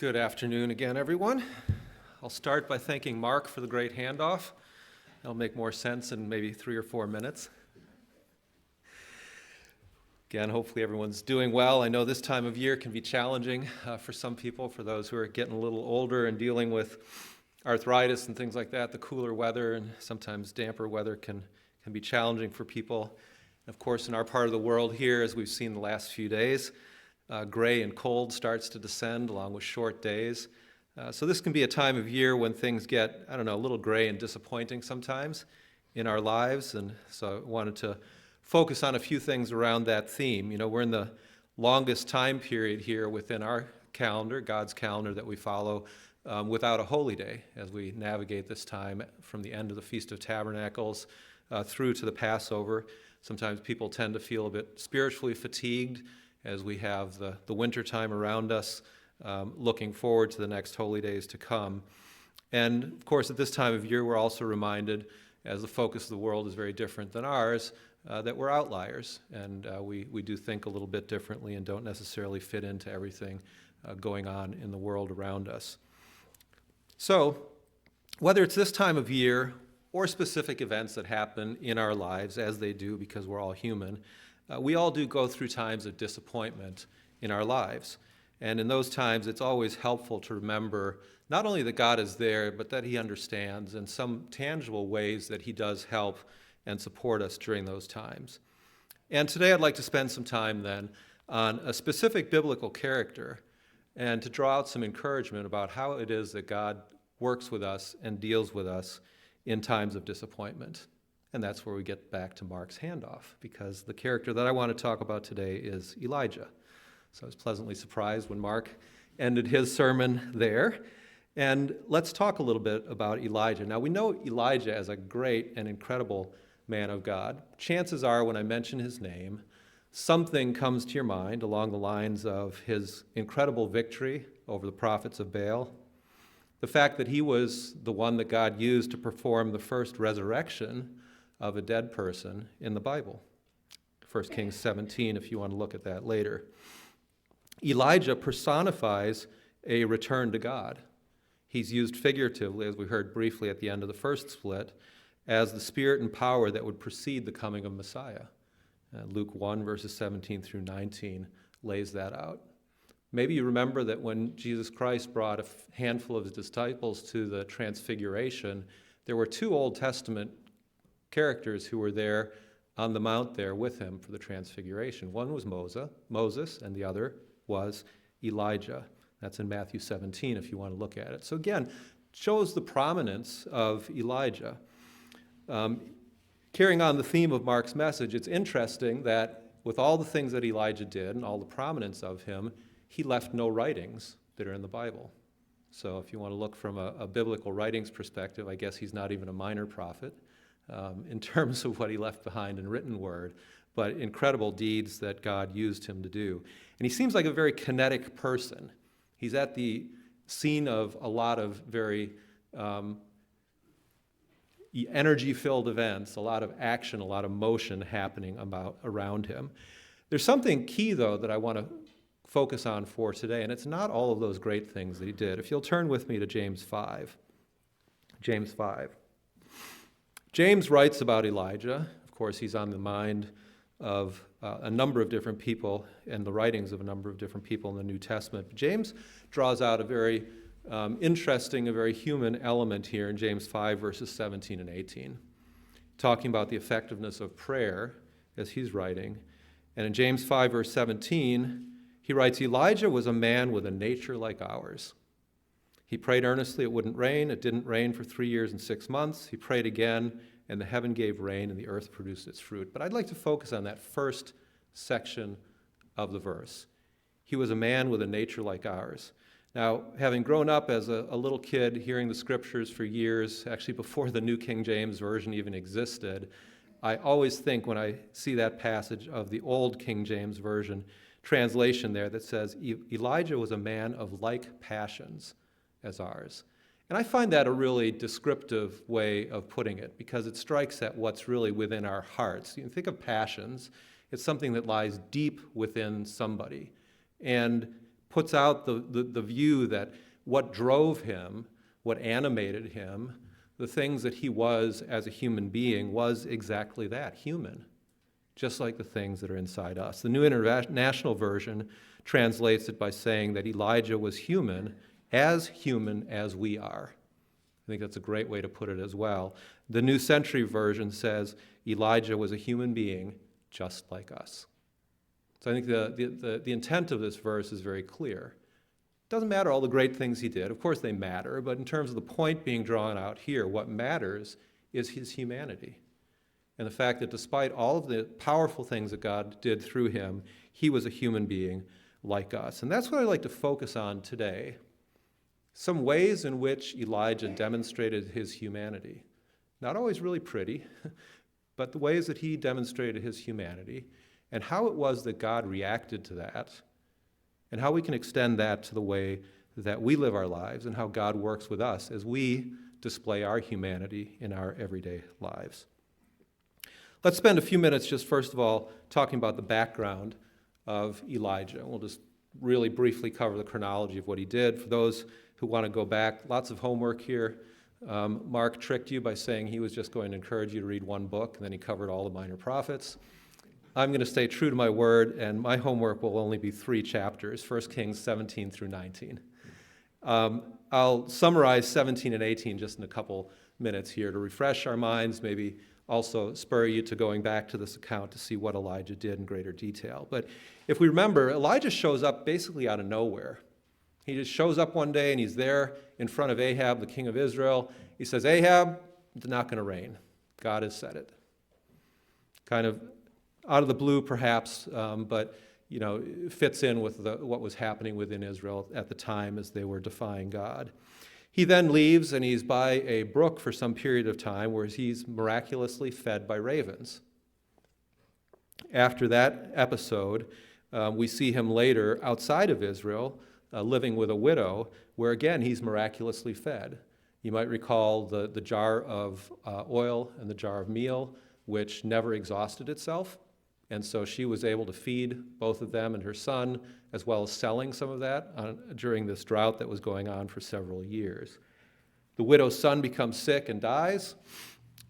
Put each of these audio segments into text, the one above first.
Good afternoon again, everyone. I'll start by thanking Mark for the great handoff. That'll make more sense in maybe 3 or 4 minutes. Again, hopefully everyone's doing well. I know this time of year can be challenging for some people, for those who are getting a little older and dealing with arthritis and things like that. The cooler weather and sometimes damper weather can be challenging for people. And of course, in our part of the world here, as we've seen the last few days, gray and cold starts to descend along with short days. So this can be a time of year when things get, a little gray and disappointing sometimes in our lives. And so I wanted to focus on a few things around that theme. You know, we're in the longest time period here within our calendar, God's calendar that we follow, without a holy day as we navigate this time from the end of the Feast of Tabernacles through to the Passover. Sometimes people tend to feel a bit spiritually fatigued as we have the winter time around us, looking forward to the next holy days to come. And of course, at this time of year, we're also reminded, as the focus of the world is very different than ours, that we're outliers, and we do think a little bit differently and don't necessarily fit into everything going on in the world around us. So, whether it's this time of year or specific events that happen in our lives, as they do because we're all human, we all do go through times of disappointment in our lives. And in those times, it's always helpful to remember not only that God is there, but that He understands in some tangible ways that He does help and support us during those times. And today I'd like to spend some time then on a specific biblical character and to draw out some encouragement about how it is that God works with us and deals with us in times of disappointment. And that's where we get back to Mark's handoff, because the character that I want to talk about today is Elijah. So I was pleasantly surprised when Mark ended his sermon there. And let's talk a little bit about Elijah. Now, we know Elijah as a great and incredible man of God. Chances are, when I mention his name, something comes to your mind along the lines of his incredible victory over the prophets of Baal, the fact that he was the one that God used to perform the first resurrection of a dead person in the Bible. 1 Kings 17, if you want to look at that later. Elijah personifies a return to God. He's used figuratively, as we heard briefly at the end of the first split, as the spirit and power that would precede the coming of Messiah. Luke 1, verses 17 through 19 lays that out. Maybe you remember that when Jesus Christ brought a handful of his disciples to the Transfiguration, there were 2 Old Testament characters who were there on the mount there with him for the Transfiguration. One was Moses, and the other was Elijah. That's in Matthew 17, if you want to look at it. So again, shows the prominence of Elijah. Carrying on the theme of Mark's message, it's interesting that with all the things that Elijah did and all the prominence of him, he left no writings that are in the Bible. So if you want to look from a biblical writings perspective, I guess he's not even a minor prophet in terms of what he left behind in written word, but incredible deeds that God used him to do. And he seems like a very kinetic person. He's at the scene of a lot of very energy-filled events, a lot of action, a lot of motion happening around him. There's something key, though, that I want to focus on for today, and it's not all of those great things that he did. If you'll turn with me to James 5. James 5. James writes about Elijah. Of course, he's on the mind of a number of different people and the writings of a number of different people in the New Testament. But James draws out a very interesting, a very human element here in James 5, verses 17 and 18, talking about the effectiveness of prayer as he's writing. And in James 5, verse 17, he writes, Elijah was a man with a nature like ours. He prayed earnestly it wouldn't rain. It didn't rain for 3 years and 6 months. He prayed again, and the heaven gave rain, and the earth produced its fruit. But I'd like to focus on that first section of the verse. He was a man with a nature like ours. Now, having grown up as a little kid hearing the scriptures for years, actually before the New King James Version even existed, I always think when I see that passage of the old King James Version translation there that says, Elijah was a man of like passions as ours. And I find that a really descriptive way of putting it, because it strikes at what's really within our hearts. You can think of passions. It's something that lies deep within somebody. And puts out the view that what drove him, what animated him, the things that he was as a human being was exactly that, human, just like the things that are inside us. The New International Version translates it by saying that Elijah was human as we are. I think that's a great way to put it as well. The New Century Version says Elijah was a human being just like us. So I think the intent of this verse is very clear. It doesn't matter all the great things he did. Of course they matter, but in terms of the point being drawn out here, what matters is his humanity. And the fact that despite all of the powerful things that God did through him, he was a human being like us. And that's what I'd like to focus on today. Some ways in which Elijah demonstrated his humanity. Not always really pretty, but the ways that he demonstrated his humanity, and how it was that God reacted to that, and how we can extend that to the way that we live our lives, and how God works with us as we display our humanity in our everyday lives. Let's spend a few minutes just first of all talking about the background of Elijah. We'll just really briefly cover the chronology of what he did. For those who want to go back, lots of homework here. Mark tricked you by saying he was just going to encourage you to read one book, and then he covered all the minor prophets. I'm going to stay true to my word, and my homework will only be 3 chapters, 1 Kings 17 through 19. I'll summarize 17 and 18 just in a couple minutes here to refresh our minds, maybe also spur you to going back to this account to see what Elijah did in greater detail. But if we remember, Elijah shows up basically out of nowhere. He just shows up one day and he's there in front of Ahab, the king of Israel. He says, Ahab, it's not going to rain. God has said it. Kind of out of the blue perhaps, but it fits in with what was happening within Israel at the time as they were defying God. He then leaves and he's by a brook for some period of time where he's miraculously fed by ravens. After that episode, we see him later outside of Israel, living with a widow, where again he's miraculously fed. You might recall the jar of oil and the jar of meal, which never exhausted itself. And so she was able to feed both of them and her son, as well as selling some of that during this drought that was going on for several years. The widow's son becomes sick and dies.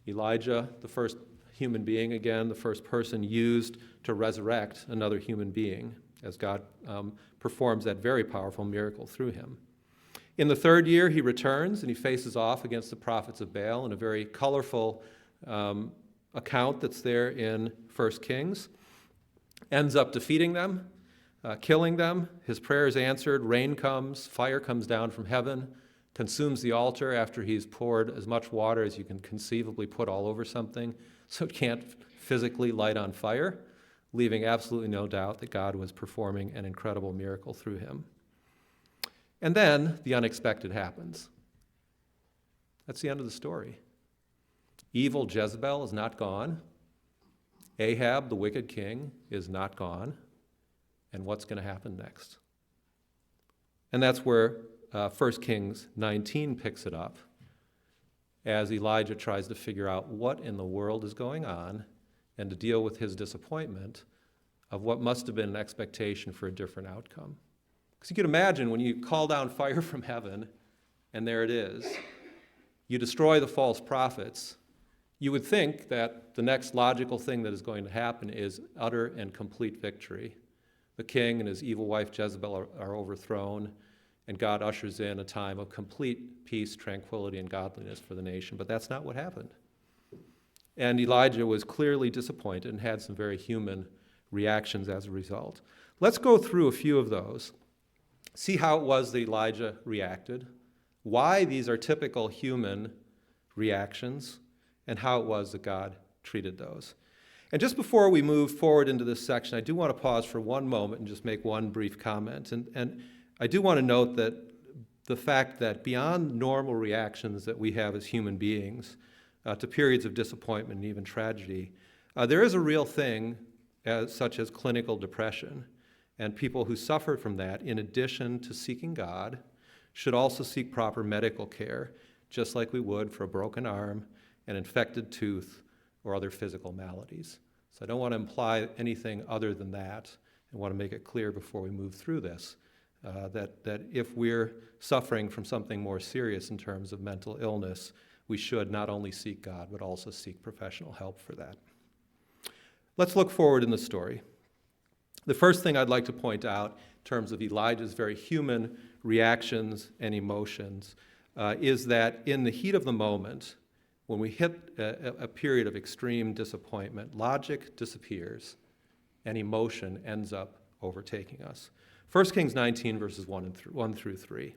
Elijah, the first human being again, the first person used to resurrect another human being, as God performs that very powerful miracle through him. In the 3rd year, he returns and he faces off against the prophets of Baal in a very colorful account that's there in 1 Kings. Ends up defeating them, killing them. His prayer is answered. Rain comes. Fire comes down from heaven, consumes the altar after he's poured as much water as you can conceivably put all over something so it can't physically light on fire, leaving absolutely no doubt that God was performing an incredible miracle through him. And then the unexpected happens. That's the end of the story. Evil Jezebel is not gone. Ahab, the wicked king, is not gone. And what's going to happen next? And that's where 1 Kings 19 picks it up, as Elijah tries to figure out what in the world is going on and to deal with his disappointment of what must have been an expectation for a different outcome. Because you can imagine when you call down fire from heaven, and there it is, you destroy the false prophets, you would think that the next logical thing that is going to happen is utter and complete victory. The king and his evil wife Jezebel are overthrown, and God ushers in a time of complete peace, tranquility, and godliness for the nation. But that's not what happened. And Elijah was clearly disappointed and had some very human reactions as a result. Let's go through a few of those, see how it was that Elijah reacted, why these are typical human reactions, and how it was that God treated those. And just before we move forward into this section, I do want to pause for one moment and just make one brief comment. And I do want to note that the fact that beyond normal reactions that we have as human beings to periods of disappointment and even tragedy, there is a real thing such as clinical depression. And people who suffer from that, in addition to seeking God, should also seek proper medical care, just like we would for a broken arm, an infected tooth, or other physical maladies. So I don't want to imply anything other than that. I want to make it clear before we move through this, that if we're suffering from something more serious in terms of mental illness, we should not only seek God, but also seek professional help for that. Let's look forward in the story. The first thing I'd like to point out in terms of Elijah's very human reactions and emotions is that in the heat of the moment, when we hit a period of extreme disappointment, logic disappears and emotion ends up overtaking us. 1 Kings 19, verses 1 through 3.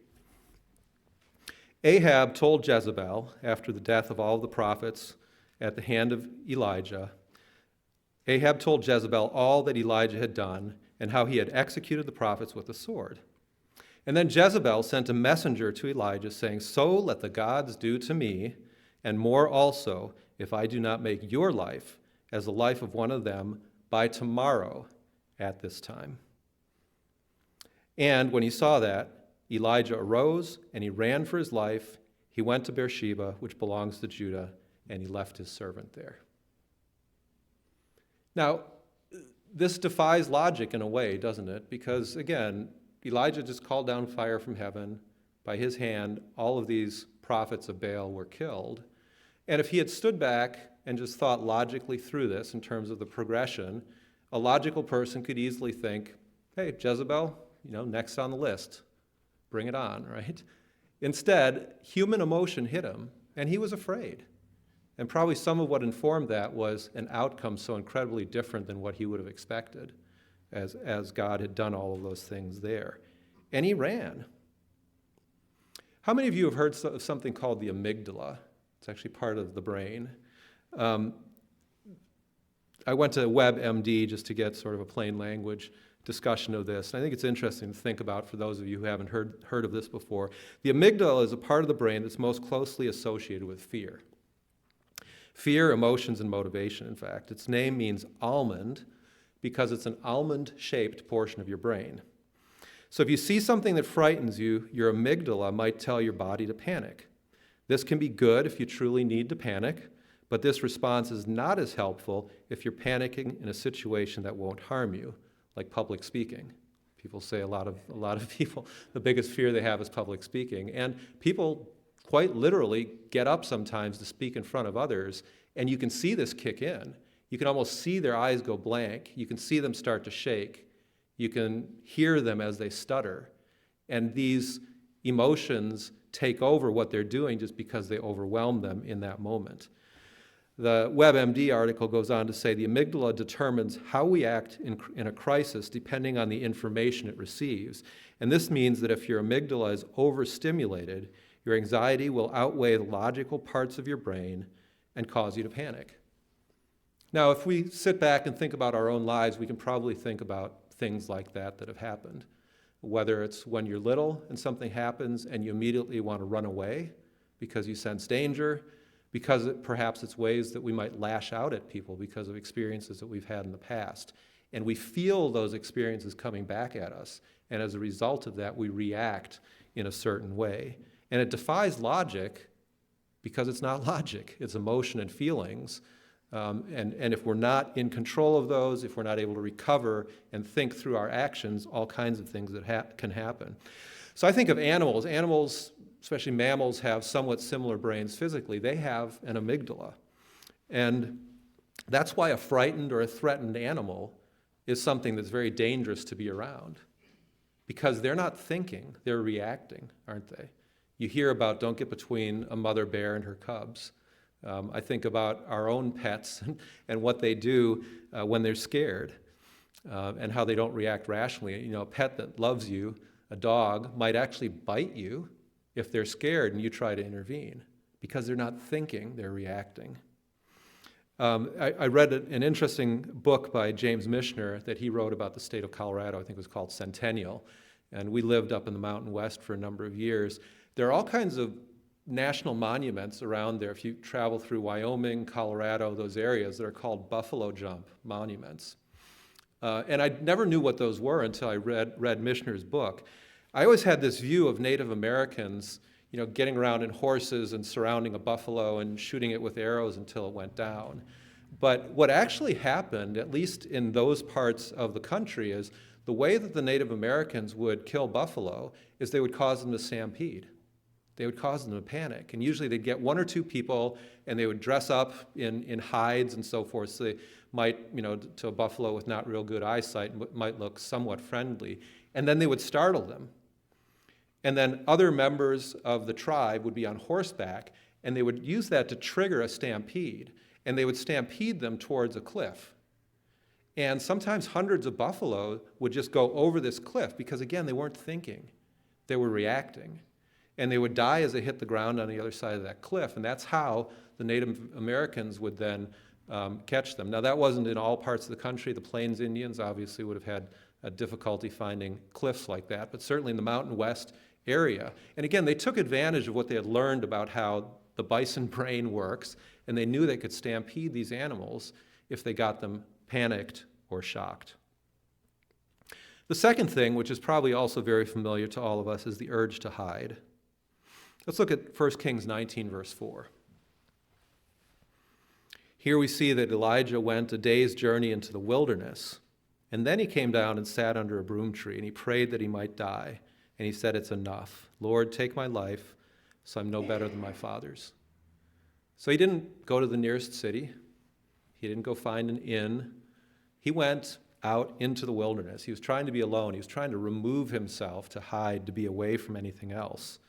Ahab told Jezebel, after the death of all the prophets at the hand of Elijah, Ahab told Jezebel all that Elijah had done and how he had executed the prophets with the sword. And then Jezebel sent a messenger to Elijah saying, "So let the gods do to me, and more also, if I do not make your life as the life of one of them by tomorrow at this time." And when he saw that, Elijah arose and he ran for his life. He went to Beersheba, which belongs to Judah, and he left his servant there. Now, this defies logic in a way, doesn't it? Because, again, Elijah just called down fire from heaven. By his hand, all of these prophets of Baal were killed. And if he had stood back and just thought logically through this in terms of the progression, a logical person could easily think, hey, Jezebel, next on the list. Bring it on, right? Instead, human emotion hit him, and he was afraid. And probably some of what informed that was an outcome so incredibly different than what he would have expected, as God had done all of those things there. And he ran. How many of you have heard of something called the amygdala? It's actually part of the brain. I went to WebMD just to get sort of a plain language discussion of this. And I think it's interesting to think about for those of you who haven't heard of this before. The amygdala is a part of the brain that's most closely associated with fear. Fear, emotions, and motivation, in fact. Its name means almond because it's an almond-shaped portion of your brain. So if you see something that frightens you, your amygdala might tell your body to panic. This can be good if you truly need to panic, but this response is not as helpful if you're panicking in a situation that won't harm you, like public speaking. People say a lot of people, the biggest fear they have is public speaking. And people quite literally get up sometimes to speak in front of others, and you can see this kick in. You can almost see their eyes go blank. You can see them start to shake. You can hear them as they stutter. And these emotions take over what they're doing just because they overwhelm them in that moment. The WebMD article goes on to say the amygdala determines how we act in a crisis depending on the information it receives. And this means that if your amygdala is overstimulated, your anxiety will outweigh the logical parts of your brain and cause you to panic. Now, if we sit back and think about our own lives, we can probably think about things like that have happened. Whether it's when you're little and something happens and you immediately want to run away because you sense danger, because perhaps it's ways that we might lash out at people because of experiences that we've had in the past. And we feel those experiences coming back at us. And as a result of that, we react in a certain way. And it defies logic because it's not logic. It's emotion and feelings. And if we're not in control of those, if we're not able to recover and think through our actions, all kinds of things that can happen. So I think of animals. Animals, especially mammals, have somewhat similar brains physically. They have an amygdala. And that's why a frightened or a threatened animal is something that's very dangerous to be around. Because they're not thinking, they're reacting, aren't they? You hear about don't get between a mother bear and her cubs. I think about our own pets and what they do when they're scared and how they don't react rationally. A pet that loves you, a dog, might actually bite you if they're scared and you try to intervene because they're not thinking, they're reacting. I read an interesting book by James Michener that he wrote about the state of Colorado. I think it was called Centennial. And we lived up in the Mountain West for a number of years. There are all kinds of national monuments around there. If you travel through Wyoming, Colorado, those areas that are called buffalo jump monuments. And I never knew what those were until I read Michener's book. I always had this view of Native Americans, getting around in horses and surrounding a buffalo and shooting it with arrows until it went down. But what actually happened, at least in those parts of the country, is the way that the Native Americans would kill buffalo is they would cause them to stampede. They would cause them to panic. And usually they'd get one or two people and they would dress up in hides and so forth. So they might, to a buffalo with not real good eyesight, might look somewhat friendly. And then they would startle them. And then other members of the tribe would be on horseback and they would use that to trigger a stampede. And they would stampede them towards a cliff. And sometimes hundreds of buffalo would just go over this cliff because, again, they weren't thinking. They were reacting. And they would die as they hit the ground on the other side of that cliff. And that's how the Native Americans would then catch them. Now, that wasn't in all parts of the country. The Plains Indians obviously would have had a difficulty finding cliffs like that, but certainly in the Mountain West area. And again, they took advantage of what they had learned about how the bison brain works, and they knew they could stampede these animals if they got them panicked or shocked. The second thing, which is probably also very familiar to all of us, is the urge to hide. Let's look at 1 Kings 19, verse 4. Here we see that Elijah went a day's journey into the wilderness, and then he came down and sat under a broom tree, and he prayed that he might die. And he said, "It's enough. Lord, take my life, so I'm no better than my fathers." So he didn't go to the nearest city. He didn't go find an inn. He went out into the wilderness. He was trying to be alone. He was trying to remove himself, to hide, to be away from anything else.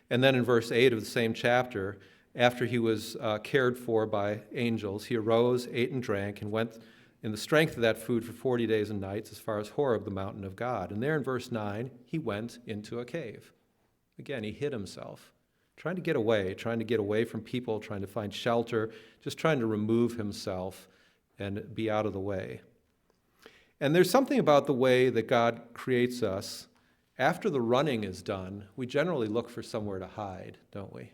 And then in verse 8 of the same chapter, after he was cared for by angels, he arose, ate and drank, and went in the strength of that food for 40 days and nights as far as Horeb, the mountain of God. And there in verse 9, he went into a cave. Again, he hid himself, trying to get away from people, trying to find shelter, just trying to remove himself and be out of the way. And there's something about the way that God creates us. After the running is done, we generally look for somewhere to hide, don't we?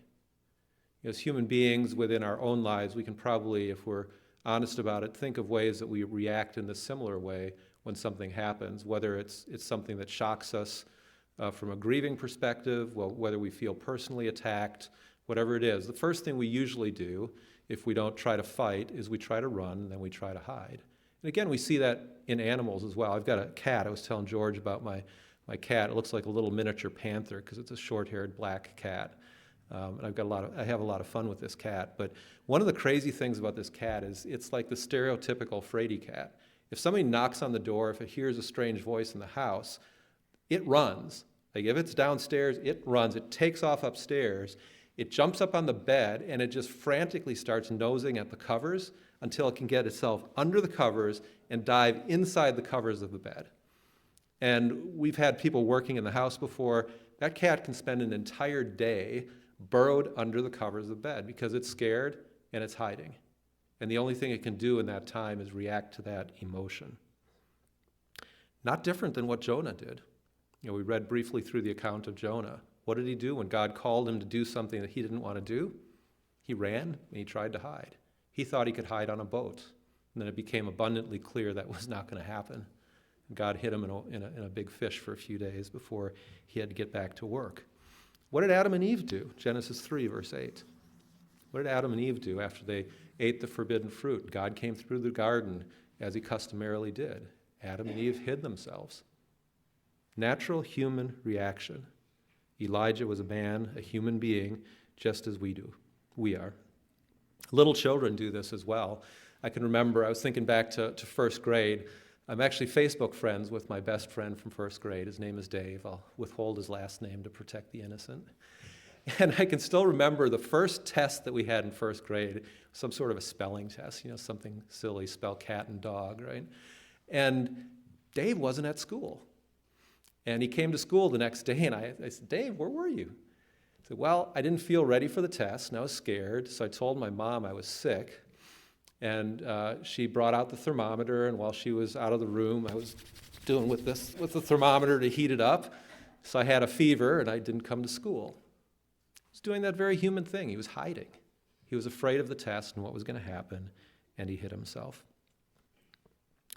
As human beings within our own lives, we can probably, if we're honest about it, think of ways that we react in a similar way when something happens, whether it's something that shocks us from a grieving perspective, whether we feel personally attacked, whatever it is. The first thing we usually do, if we don't try to fight, is we try to run, and then we try to hide. And again, we see that in animals as well. I've got a cat. I was telling George about my cat. It looks like a little miniature panther because it's a short-haired black cat. And I have a lot of fun with this cat. But one of the crazy things about this cat is it's like the stereotypical fraidy cat. If somebody knocks on the door, if it hears a strange voice in the house, it runs. Like if it's downstairs, it runs. It takes off upstairs. It jumps up on the bed, and it just frantically starts nosing at the covers until it can get itself under the covers and dive inside the covers of the bed. And we've had people working in the house before. That cat can spend an entire day burrowed under the covers of the bed because it's scared and it's hiding. And the only thing it can do in that time is react to that emotion. Not different than what Jonah did. We read briefly through the account of Jonah. What did he do when God called him to do something that he didn't want to do? He ran and he tried to hide. He thought he could hide on a boat. And then it became abundantly clear that was not going to happen. God hid him in a big fish for a few days before he had to get back to work. What did Adam and Eve do? Genesis 3, verse 8. What did Adam and Eve do after they ate the forbidden fruit? God came through the garden as he customarily did. Adam and Eve hid themselves. Natural human reaction. Elijah was a man, a human being, just as we are. Little children do this as well. I can remember, I was thinking back to first grade. I'm actually Facebook friends with my best friend from first grade. His name is Dave. I'll withhold his last name to protect the innocent. And I can still remember the first test that we had in first grade, some sort of a spelling test, something silly, spell cat and dog, right? And Dave wasn't at school. And he came to school the next day, and I said, "Dave, where were you?" He said, "Well, I didn't feel ready for the test, and I was scared, so I told my mom I was sick. And she brought out the thermometer, and while she was out of the room, I was doing with the thermometer to heat it up. So I had a fever, and I didn't come to school." He was doing that very human thing. He was hiding. He was afraid of the test and what was going to happen, and he hid himself.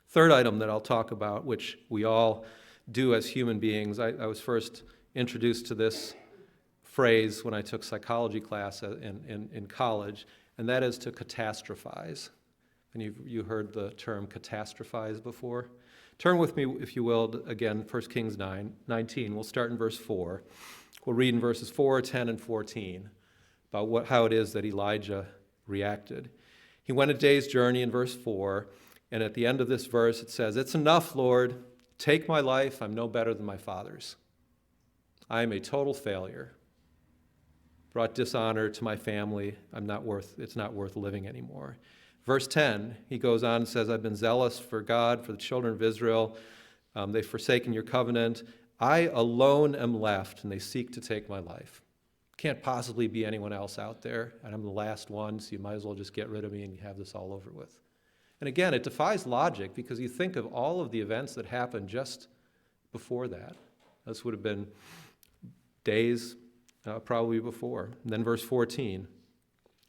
Third item that I'll talk about, which we all do as human beings, I was first introduced to this phrase when I took psychology class in college, and that is to catastrophize. And you heard the term catastrophize before? Turn with me, if you will, again, 1 Kings 19. We'll start in verse 4. We'll read in verses 4, 10, and 14 about how it is that Elijah reacted. He went a day's journey in verse 4, and at the end of this verse it says, "It's enough, Lord. Take my life. I'm no better than my father's. I am a total failure. Brought dishonor to my family. It's not worth living anymore." Verse 10, he goes on and says, "I've been zealous for God, for the children of Israel. They've forsaken your covenant. I alone am left, and they seek to take my life. Can't possibly be anyone else out there, and I'm the last one, so you might as well just get rid of me and you have this all over with." And again, it defies logic because you think of all of the events that happened just before that. This would have been days probably before. And then verse 14,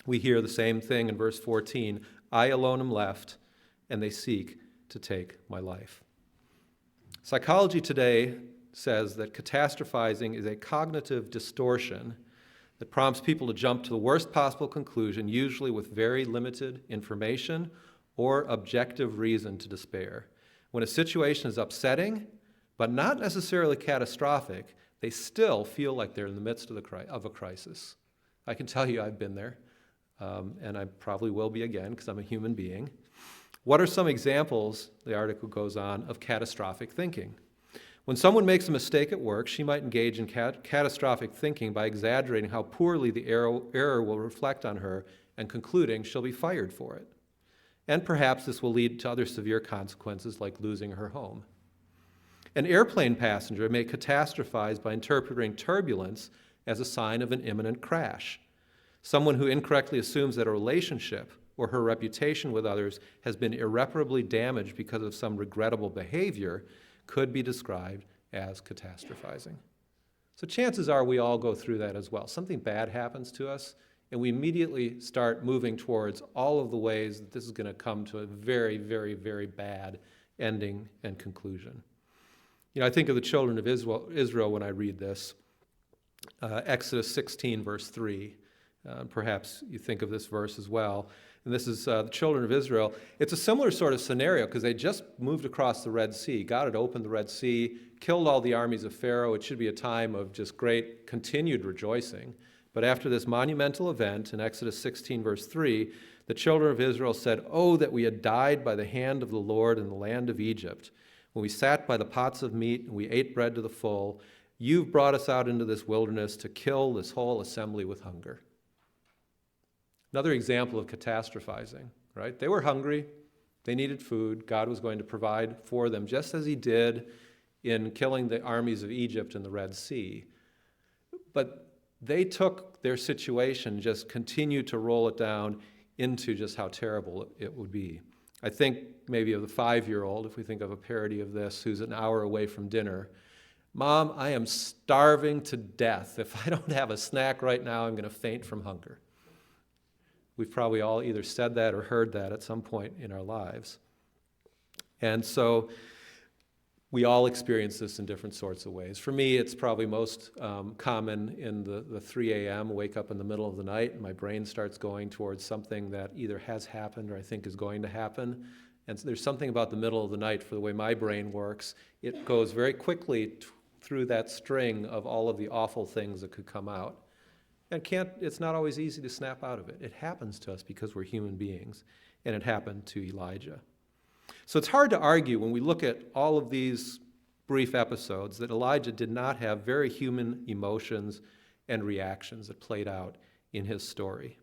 we hear the same thing in verse 14. "I alone am left, and they seek to take my life." Psychology today says that catastrophizing is a cognitive distortion that prompts people to jump to the worst possible conclusion, usually with very limited information or objective reason to despair. When a situation is upsetting, but not necessarily catastrophic, they still feel like they're in the midst of a crisis. I can tell you I've been there, and I probably will be again because I'm a human being. What are some examples, the article goes on, of catastrophic thinking? When someone makes a mistake at work, she might engage in catastrophic thinking by exaggerating how poorly the error will reflect on her and concluding she'll be fired for it. And perhaps this will lead to other severe consequences like losing her home. An airplane passenger may catastrophize by interpreting turbulence as a sign of an imminent crash. Someone who incorrectly assumes that a relationship or her reputation with others has been irreparably damaged because of some regrettable behavior could be described as catastrophizing. So chances are we all go through that as well. Something bad happens to us, and we immediately start moving towards all of the ways that this is going to come to a very, very, very bad ending and conclusion. You know, I think of the children of Israel when I read this. Exodus 16, verse 3. Perhaps you think of this verse as well. And this is the children of Israel. It's a similar sort of scenario because they just moved across the Red Sea. God had opened the Red Sea, killed all the armies of Pharaoh. It should be a time of just great continued rejoicing. But after this monumental event in Exodus 16, verse 3, the children of Israel said, "Oh, that we had died by the hand of the Lord in the land of Egypt, when we sat by the pots of meat and we ate bread to the full. You've brought us out into this wilderness to kill this whole assembly with hunger." Another example of catastrophizing, right? They were hungry. They needed food. God was going to provide for them, just as he did in killing the armies of Egypt in the Red Sea. But they took their situation, just continued to roll it down into just how terrible it would be. I think maybe of the 5-year-old, if we think of a parody of this, who's an hour away from dinner. "Mom, I am starving to death. If I don't have a snack right now, I'm going to faint from hunger." We've probably all either said that or heard that at some point in our lives. And so we all experience this in different sorts of ways. For me, it's probably most common in the 3 a.m., wake up in the middle of the night, and my brain starts going towards something that either has happened or I think is going to happen. And so there's something about the middle of the night, for the way my brain works. It goes very quickly through that string of all of the awful things that could come out. And it's not always easy to snap out of it. It happens to us because we're human beings, and it happened to Elijah. So it's hard to argue when we look at all of these brief episodes that Elijah did not have very human emotions and reactions that played out in his story.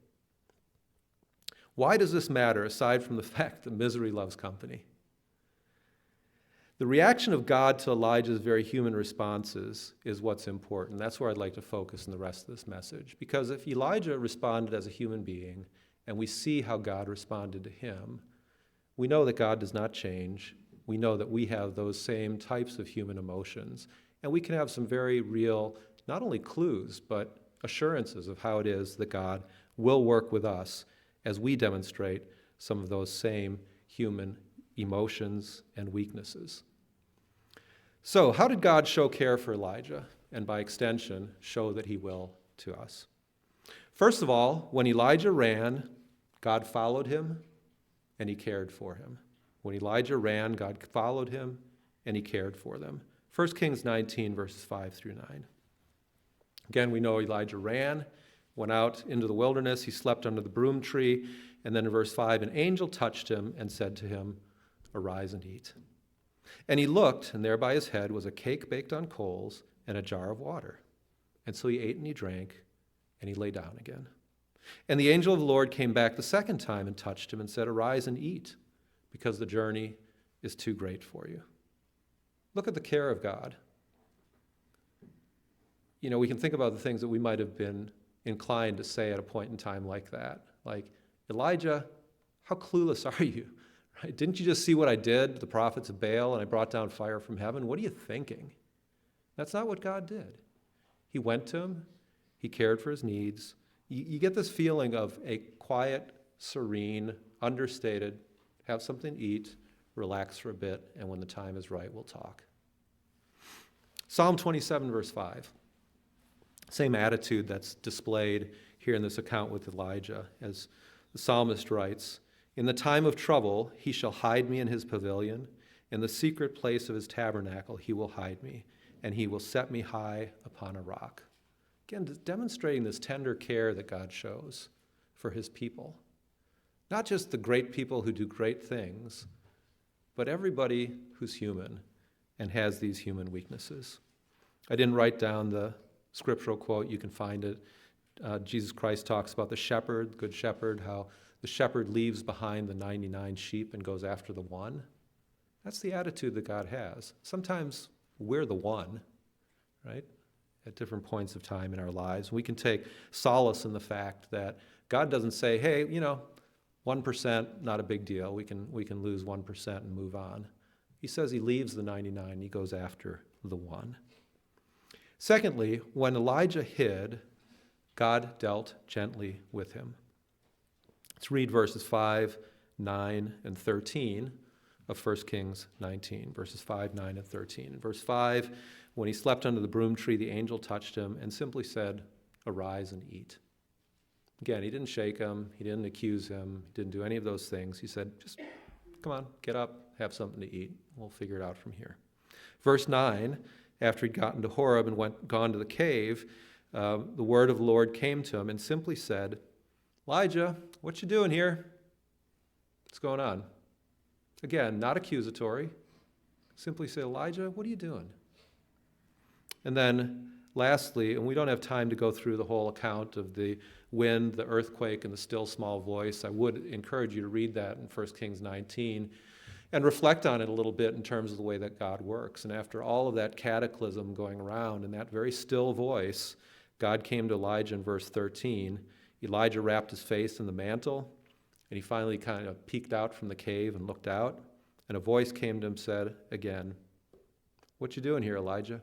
Why does this matter, aside from the fact that misery loves company? The reaction of God to Elijah's very human responses is what's important. That's where I'd like to focus in the rest of this message. Because if Elijah responded as a human being, and we see how God responded to him, we know that God does not change. We know that we have those same types of human emotions. And we can have some very real, not only clues, but assurances of how it is that God will work with us as we demonstrate some of those same human emotions and weaknesses. So, how did God show care for Elijah, and by extension, show that he will to us? First of all, when Elijah ran, God followed him, and he cared for him. When Elijah ran, God followed him, and he cared for them. 1 Kings 19, verses 5 through 9. Again, we know Elijah ran, went out into the wilderness, he slept under the broom tree, and then in verse 5, an angel touched him and said to him, "Arise and eat." And he looked, and there by his head was a cake baked on coals and a jar of water. And so he ate and he drank, and he lay down again. And the angel of the Lord came back the second time and touched him and said, "Arise and eat, because the journey is too great for you." Look at the care of God. You know, we can think about the things that we might have been inclined to say at a point in time like that. Like, Elijah, how clueless are you? Right? Didn't you just see what I did to the prophets of Baal and I brought down fire from heaven? What are you thinking? That's not what God did. He went to him. He cared for his needs. You get this feeling of a quiet, serene, understated, have something to eat, relax for a bit, and when the time is right, we'll talk. Psalm 27, verse 5. Same attitude that's displayed here in this account with Elijah, as the psalmist writes, "In the time of trouble, he shall hide me in his pavilion. In the secret place of his tabernacle, he will hide me, and he will set me high upon a rock." Again, demonstrating this tender care that God shows for his people. Not just the great people who do great things, but everybody who's human and has these human weaknesses. I didn't write down the scriptural quote. You can find it. Jesus Christ talks about the shepherd, good shepherd, how the shepherd leaves behind the 99 sheep and goes after the one. That's the attitude that God has. Sometimes we're the one, right? At different points of time in our lives. We can take solace in the fact that God doesn't say, hey, 1%, not a big deal. We can lose 1% and move on. He says he leaves the 99, he goes after the one. Secondly, when Elijah hid, God dealt gently with him. Let's read verses 5, 9, and 13 of 1 Kings 19, verses 5, 9, and 13. In verse 5, when he slept under the broom tree, the angel touched him and simply said, "Arise and eat." Again, he didn't shake him, he didn't accuse him, he didn't do any of those things. He said, just come on, get up, have something to eat. We'll figure it out from here. Verse 9, after he'd gotten to Horeb and gone to the cave, the word of the Lord came to him and simply said, "Elijah, what you doing here? What's going on?" Again, not accusatory. Simply say, "Elijah, what are you doing?" And then lastly, and we don't have time to go through the whole account of the wind, the earthquake, and the still small voice. I would encourage you to read that in 1 Kings 19 and reflect on it a little bit in terms of the way that God works. And after all of that cataclysm going around and that very still voice, God came to Elijah in verse 13. Elijah wrapped his face in the mantle, and he finally kind of peeked out from the cave and looked out. And a voice came to him and said again, "What you doing here, Elijah?"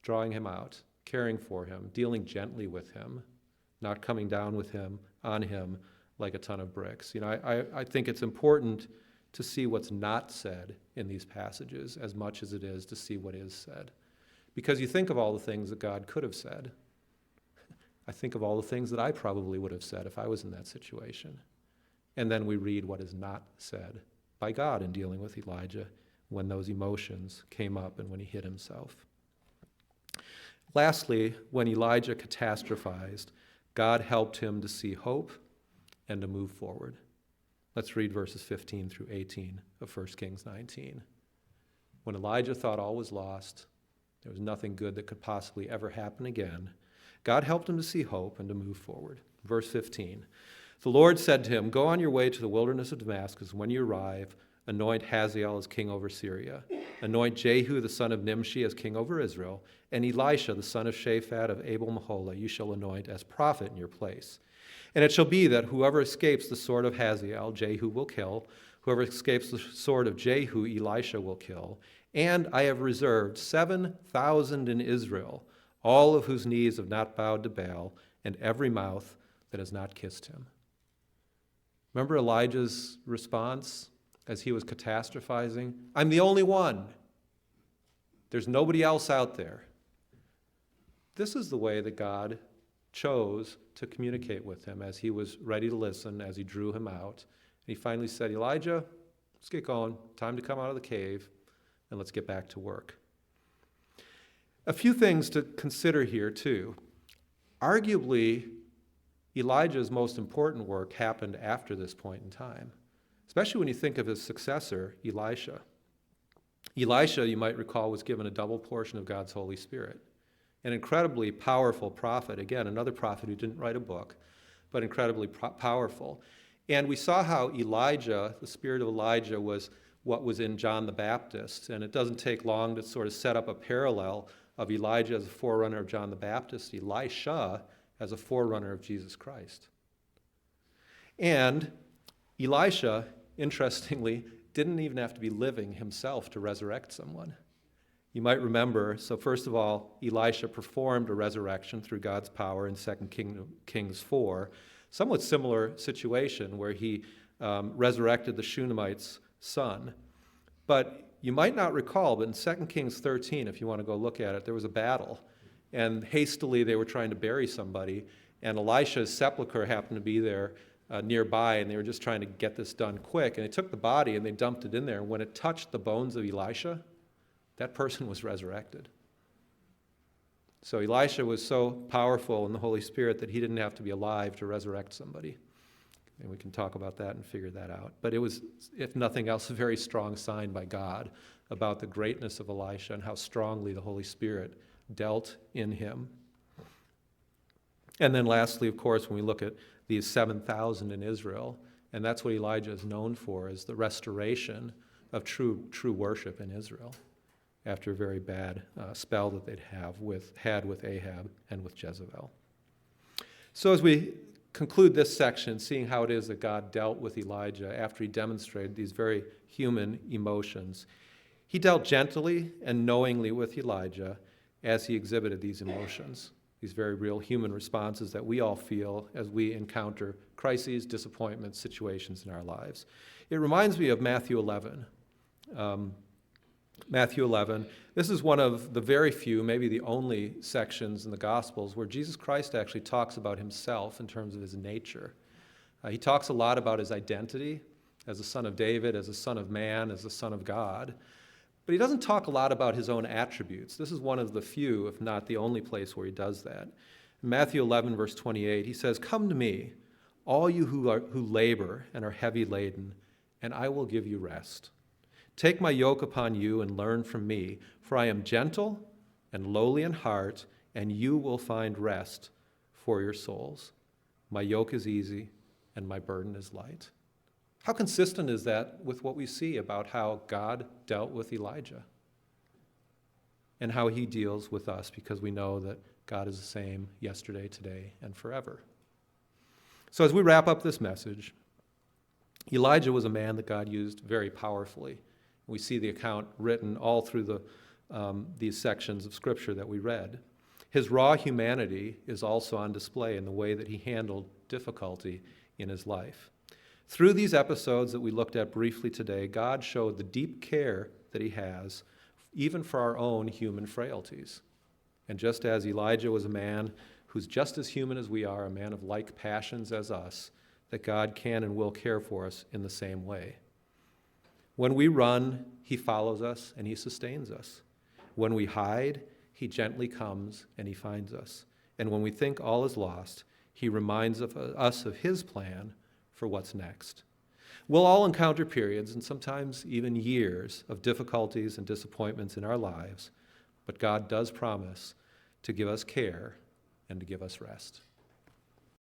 Drawing him out, caring for him, dealing gently with him, not coming down with him, on him, like a ton of bricks. I think it's important to see what's not said in these passages as much as it is to see what is said. Because you think of all the things that God could have said. I think of all the things that I probably would have said if I was in that situation. And then we read what is not said by God in dealing with Elijah when those emotions came up and when he hid himself. Lastly, when Elijah catastrophized, God helped him to see hope and to move forward. Let's read verses 15 through 18 of 1 Kings 19. When Elijah thought all was lost, there was nothing good that could possibly ever happen again, God helped him to see hope and to move forward. Verse 15, the Lord said to him, "Go on your way to the wilderness of Damascus. When you arrive, anoint Hazael as king over Syria. Anoint Jehu the son of Nimshi as king over Israel, and Elisha the son of Shaphat of Abel-Meholah you shall anoint as prophet in your place. And it shall be that whoever escapes the sword of Hazael, Jehu will kill. Whoever escapes the sword of Jehu, Elisha will kill. And I have reserved 7,000 in Israel, all of whose knees have not bowed to Baal, and every mouth that has not kissed him." Remember Elijah's response as he was catastrophizing? "I'm the only one. There's nobody else out there." This is the way that God chose to communicate with him as he was ready to listen, as he drew him out. And he finally said, "Elijah, Let's get going. Time to come out of the cave, and let's get back to work. A few things to consider here, too. Arguably, Elijah's most important work happened after this point in time, especially when you think of his successor, Elisha. Elisha, you might recall, was given a double portion of God's Holy Spirit. An incredibly powerful prophet. Again, another prophet who didn't write a book, but incredibly powerful. And we saw how Elijah, the spirit of Elijah, was what was in John the Baptist. And it doesn't take long to sort of set up a parallel of Elijah as a forerunner of John the Baptist, Elisha as a forerunner of Jesus Christ. And Elisha, interestingly, didn't even have to be living himself to resurrect someone. You might remember, so first of all, Elisha performed a resurrection through God's power in 2 Kings 4. Somewhat similar situation where he resurrected the Shunammite's son. But you might not recall, but in 2 Kings 13, if you want to go look at it, there was a battle. And hastily they were trying to bury somebody. And Elisha's sepulcher happened to be there nearby, and they were just trying to get this done quick. And they took the body and they dumped it in there. And when it touched the bones of Elisha, that person was resurrected. So Elisha was so powerful in the Holy Spirit that he didn't have to be alive to resurrect somebody. And we can talk about that and figure that out. But it was, if nothing else, a very strong sign by God about the greatness of Elisha and how strongly the Holy Spirit dealt in him. And then lastly, of course, when we look at these 7,000 in Israel, and that's what Elijah is known for, is the restoration of true worship in Israel after a very bad spell that they'd had with Ahab and with Jezebel. So as we conclude this section, seeing how it is that God dealt with Elijah after he demonstrated these very human emotions, he dealt gently and knowingly with Elijah as he exhibited these emotions, these very real human responses that we all feel as we encounter crises, disappointments, situations in our lives. It reminds me of Matthew 11. Matthew 11. This is one of the very few, maybe the only sections in the Gospels where Jesus Christ actually talks about himself in terms of his nature. He talks a lot about his identity as a son of David, as a son of man, as a son of God. But he doesn't talk a lot about his own attributes. This is one of the few, if not the only place where he does that. In Matthew 11, verse 28, he says, "Come to me, all you who labor and are heavy laden, and I will give you rest. Take my yoke upon you and learn from me, for I am gentle and lowly in heart, and you will find rest for your souls. My yoke is easy and my burden is light." How consistent is that with what we see about how God dealt with Elijah and how he deals with us, because we know that God is the same yesterday, today, and forever. So as we wrap up this message, Elijah was a man that God used very powerfully. We see the account written all through these sections of Scripture that we read. His raw humanity is also on display in the way that he handled difficulty in his life. Through these episodes that we looked at briefly today, God showed the deep care that he has, even for our own human frailties. And just as Elijah was a man who's just as human as we are, a man of like passions as us, that God can and will care for us in the same way. When we run, he follows us and he sustains us. When we hide, he gently comes and he finds us. And when we think all is lost, he reminds us of his plan for what's next. We'll all encounter periods, and sometimes even years, of difficulties and disappointments in our lives, but God does promise to give us care and to give us rest.